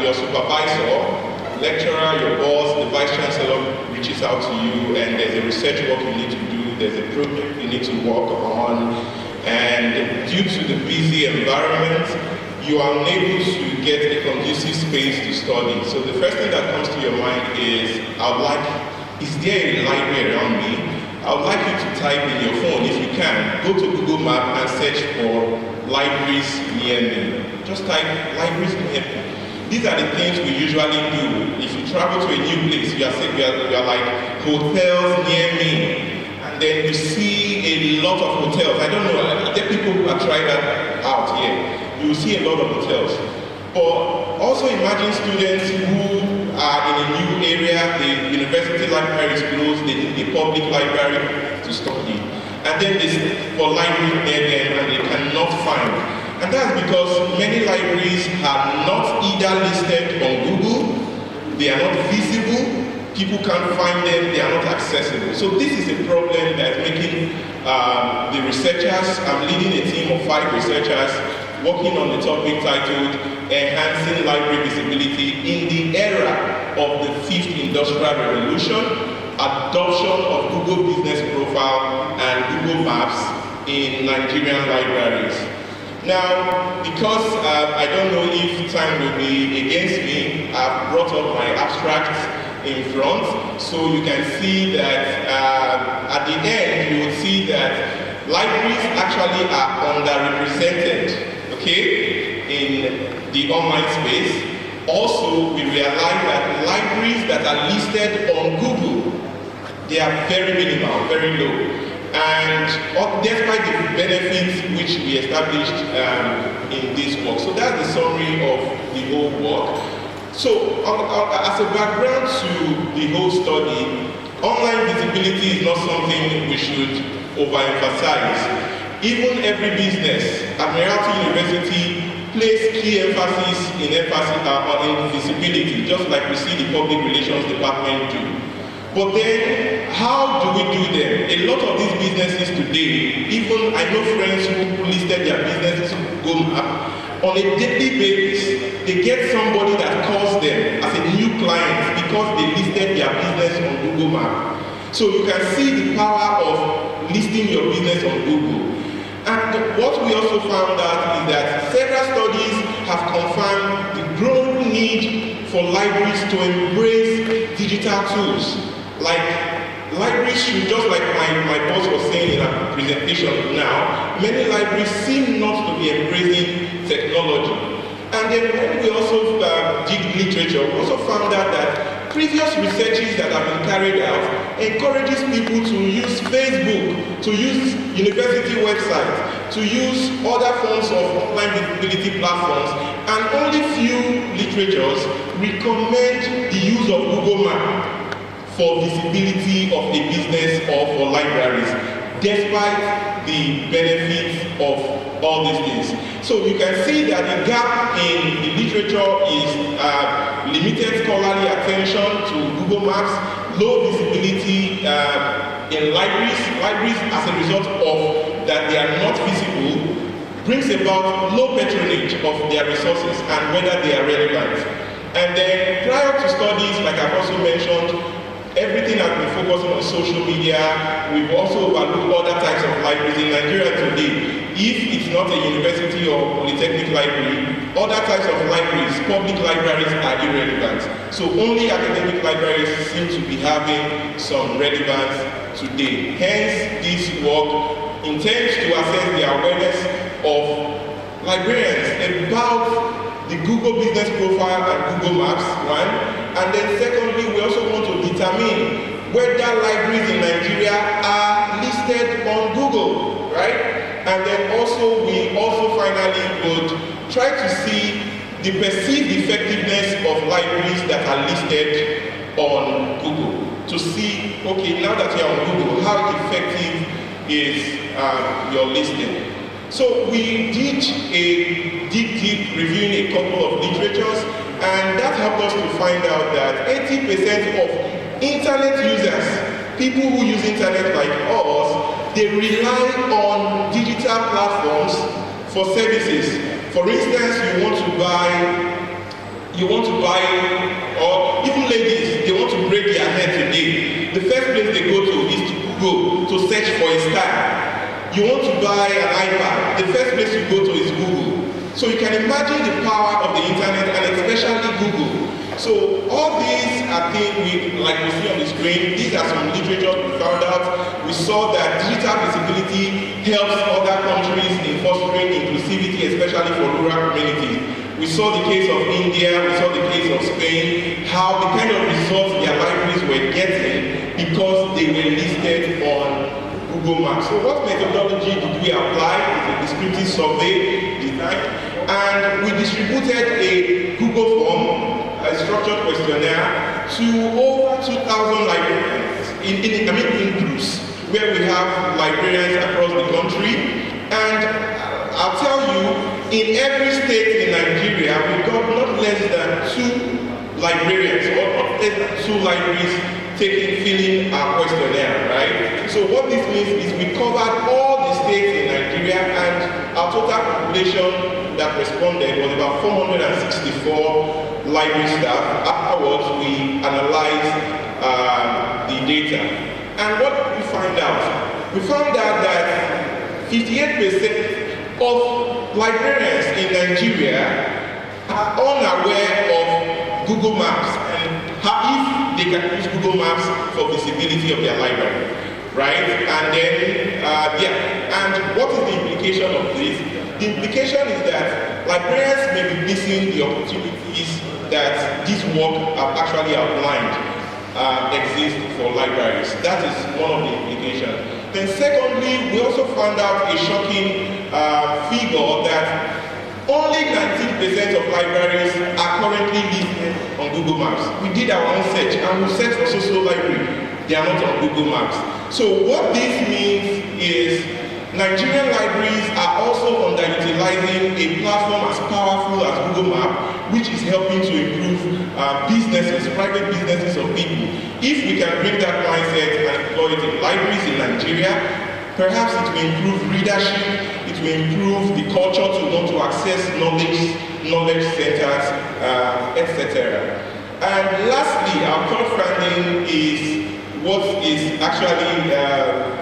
your supervisor, lecturer, your boss, the vice chancellor reaches out to you, and there's a research work you need to do, there's a project you need to work on, and due to the busy environment, you are unable to get a conducive space to study. So the first thing that comes to your mind is, is there a library around me? I would like you to type in your phone, if you can, go to Google Maps and search for libraries near me. Just type libraries near me. These are the things we usually do. If you travel to a new place, you are like, hotels near me. And then you see a lot of hotels. I don't know, are there people who have tried that out here? You will see a lot of hotels. But also imagine students who are in a new area, the university library is closed, they need a public library to study. And then they look for libraries near them and they cannot find. And that's because many libraries are not either listed on Google, they are not visible, people can't find them, they are not accessible. So this is a problem that's making the researchers, I'm leading a team of 5 researchers working on the topic titled Enhancing Library Visibility in the Era of the 5th Industrial Revolution, Adoption of Google Business Profile and Google Maps in Nigerian Libraries. Now, because I don't know if time will be against me, I've brought up my abstract in front, so you can see that at the end, you will see that libraries actually are underrepresented, okay, in the online space. Also, we realize that libraries that are listed on Google, they are very minimal, very low. And despite the benefits which we established in this work. So that's the summary of the whole work. So as a background to the whole study, online visibility is not something we should overemphasize. Even every business, Admiralty University place key emphasis on visibility, just like we see the public relations department do. But then, how do we do them? A lot of these businesses today, even I know friends who listed their businesses on Google Maps, on a daily basis, they get somebody that calls them as a new client because they listed their business on Google Maps. So you can see the power of listing your business on Google. And what we also found out is that several studies have confirmed the growing need for libraries to embrace digital tools. Like, libraries should, just like my boss was saying in our presentation now, many libraries seem not to be embracing technology. And then when we also dig literature, we also found out that previous researches that have been carried out encourages people to use Facebook, to use university websites, to use other forms of online visibility platforms, and only few literatures recommend the use of Google Maps for visibility of a business or for libraries, despite the benefits of all these things. So you can see that the gap in the literature is limited scholarly attention to Google Maps, low visibility in libraries. Libraries, as a result of that they are not visible, brings about low patronage of their resources and whether they are relevant. And then prior to studies, like I've also mentioned, everything has been focusing on social media. We've also overlooked other types of libraries in Nigeria today. If it's not a university or polytechnic library, other types of libraries, public libraries are irrelevant. So only academic libraries seem to be having some relevance today. Hence, this work intends to assess the awareness of librarians about the Google Business Profile and Google Maps, one. And then secondly, we also want to determine whether libraries in Nigeria are listed on Google, right? And then also, we also finally would try to see the perceived effectiveness of libraries that are listed on Google. To see, okay, now that you're on Google, how effective is your listing? So we did a deep reviewing a couple of literatures, and that helped us to find out that 80% of internet users, people who use internet like us, they rely on digital platforms for services. For instance, you want to buy you want to buy, or even ladies, they want to break their hair today. The first place they go to is to Google to search for a style. You want to buy an iPad, the first place you go to is Google. So you can imagine the power of the internet, and especially Google. So all these are things like we see on the screen. These are some literature we found out. We saw that digital visibility helps other countries in fostering inclusivity, especially for rural communities. We saw the case of India, we saw the case of Spain, how the kind of results their libraries were getting because they were listed on Google Maps. So what methodology did we apply? It's a descriptive survey design, and we distributed a Google form, a structured questionnaire, to over 2,000 librarians in groups where we have librarians across the country. And I'll tell you, in every state in Nigeria, we got not less than 2 librarians, or not less than 2 libraries filling our questionnaire, right? So what this means is we covered all the states in Nigeria, and our total population that responded was about 464 library staff. Afterwards, we analyzed the data. And what did we find out? We found out that 58% of librarians in Nigeria are unaware of Google Maps and if they can use Google Maps for visibility of their library, right? And then, and what is the implication of this? The implication is that librarians may be missing the opportunities that this work have actually outlined exist for libraries. That is one of the implications. Then secondly, we also found out a shocking figure that only 19% of libraries are currently listed on Google Maps. We did our own search, and we searched for social library. They are not on Google Maps. So what this means is Nigerian libraries are also underutilizing a platform as powerful as Google Maps, which is helping to improve businesses, private businesses of people. If we can bring that mindset and employ it in libraries in Nigeria, perhaps it will improve readership, it will improve the culture to want to access knowledge centers, etc. And lastly, our third finding is what is actually,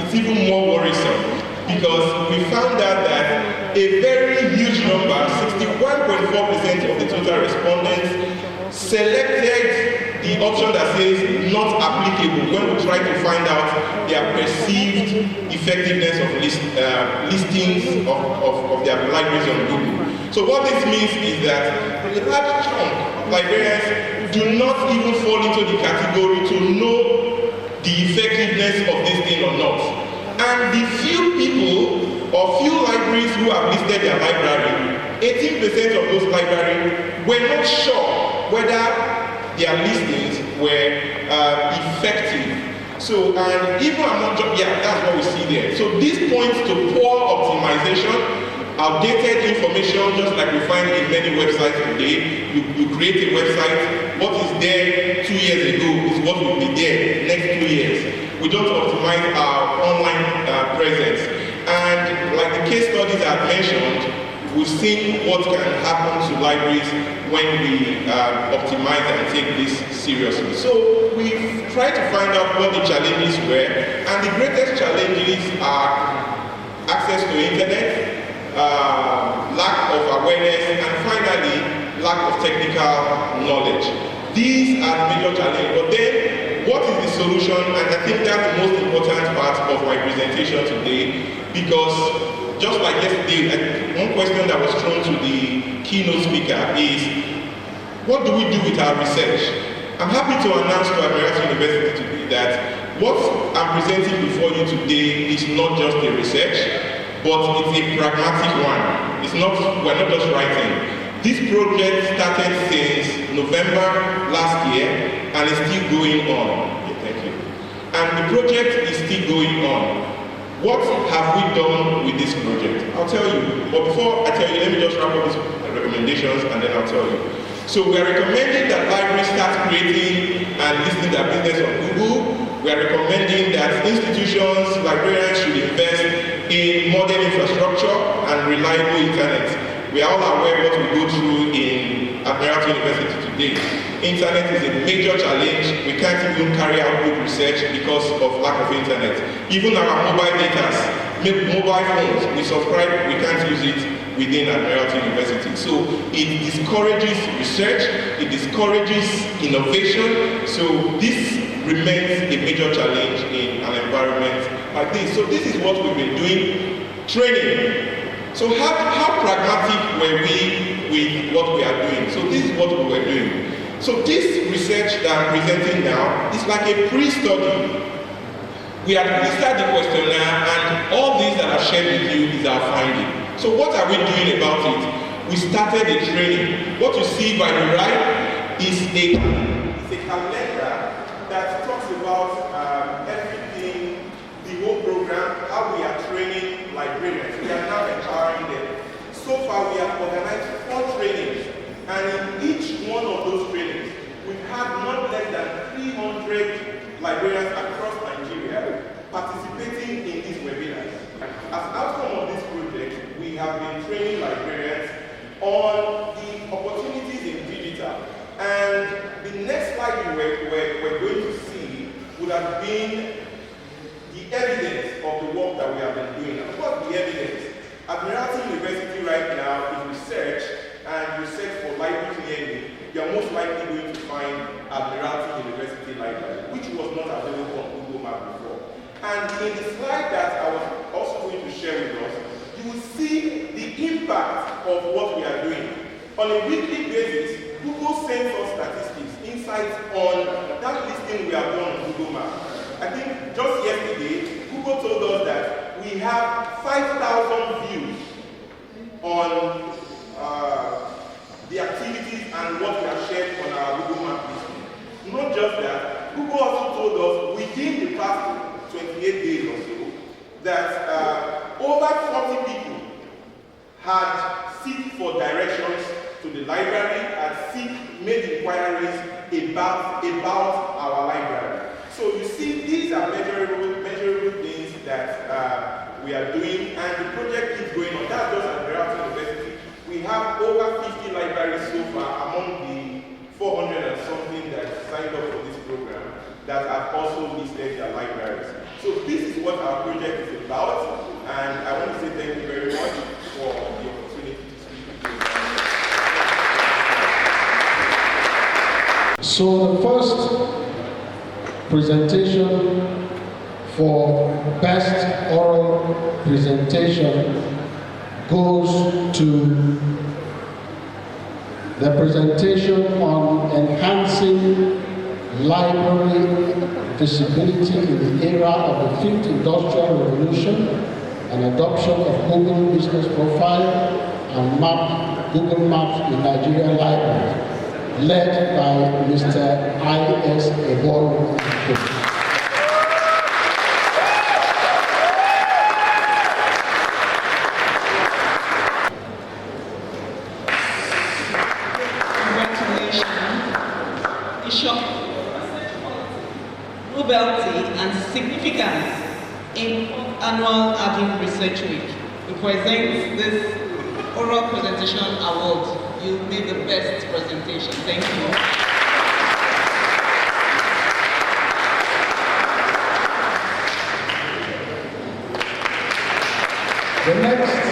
it's even more worrisome, because we found out that a very huge number, 61.4% of the total respondents, selected the option that says not applicable when we try to find out their perceived effectiveness of listings of their libraries on Google. So what this means is that a large chunk of librarians do not even fall into the category to know the effectiveness of this thing or not. And the few people or few libraries who have listed their library, 18% of those libraries were not sure whether their listings were effective. So, and even among, that's what we see there. So this points to poor optimization, outdated information, just like we find in many websites today. You create a website, what is there 2 years ago is what will be there next 2 years. We don't optimize our online presence. And like the case studies I've mentioned, we've seen what can happen to libraries when we optimize and take this seriously. So we've tried to find out what the challenges were, and the greatest challenges are access to internet, lack of awareness, and finally, lack of technical knowledge. These are the major challenges. But then, what is the solution? And I think that's the most important part of my presentation today, because just like yesterday, one question that was thrown to the keynote speaker is, what do we do with our research? I'm happy to announce to Admiralty University today that what I'm presenting before you today is not just a research, but it's a pragmatic one. We're not just writing. This project started since November last year and is still going on. Okay, thank you. And the project is still going on. What have we done with this project? I'll tell you. But before I tell you, let me just wrap up these recommendations and then I'll tell you. So we are recommending that libraries start creating and listing their business on Google. We are recommending that institutions, librarians should invest in modern infrastructure and reliable internet. We are all aware what we go through in Admiralty University today. Internet is a major challenge. We can't even carry out good research because of lack of internet. Even our mobile data, mobile phones, we subscribe, we can't use it within Admiralty University. So it discourages research, it discourages innovation. So this remains a major challenge in an environment like this. So this is what we've been doing, training. So how pragmatic were we with what we are doing? So this is what we were doing. So this research that I'm presenting now is like a pre-study. We have listed the questionnaire, and all these that I've shared with you is our finding. So what are we doing about it? We started the training. What you see by the right is a calendar that talks about everything, the whole program, how we are training librarians. We are now empowering them. So far we have organized 4 trainings, and in each one of those trainings, we've had not less than 300 librarians across Nigeria participating in these webinars. As outcome of this project, we have been training librarians on the opportunities in digital. And the next slide we're going to see would have been the evidence of the work that we have been doing. And what's the evidence? Admiralty University right now is research, and research for library near me. You are most likely going to find Admiralty University Library, which was not available on Google Maps before. And in the slide that I was also going to share with us, you will see the impact of what we are doing. On a weekly basis, Google sends us statistics, insights on that listing we have done on Google Maps. I think just yesterday, Google told us that we have 5,000 views on the activities and what we have shared on our Google Map listing. Not just that, Google also told us within the past 28 days or so that over 40 people had sought for directions to the library and made inquiries about our library. So you see, these are measurable things that we are doing, and the project keeps going on. That's just at Admiralty University. We have over 50 libraries so far among the 400 and something that signed up for this program that have also listed their libraries. So this is what our project is about, and I want to say thank you very much for the opportunity to speak with you. So the first presentation for best oral presentation goes to the presentation on enhancing library visibility in the era of the 5th Industrial Revolution and adoption of Google Business Profile and Google Maps in Nigerian libraries, led by Mr. I.S. Ebhonu. Novelty and significance in annual ADUN Research Week. We present this oral presentation award. You made the best presentation. Thank you. The next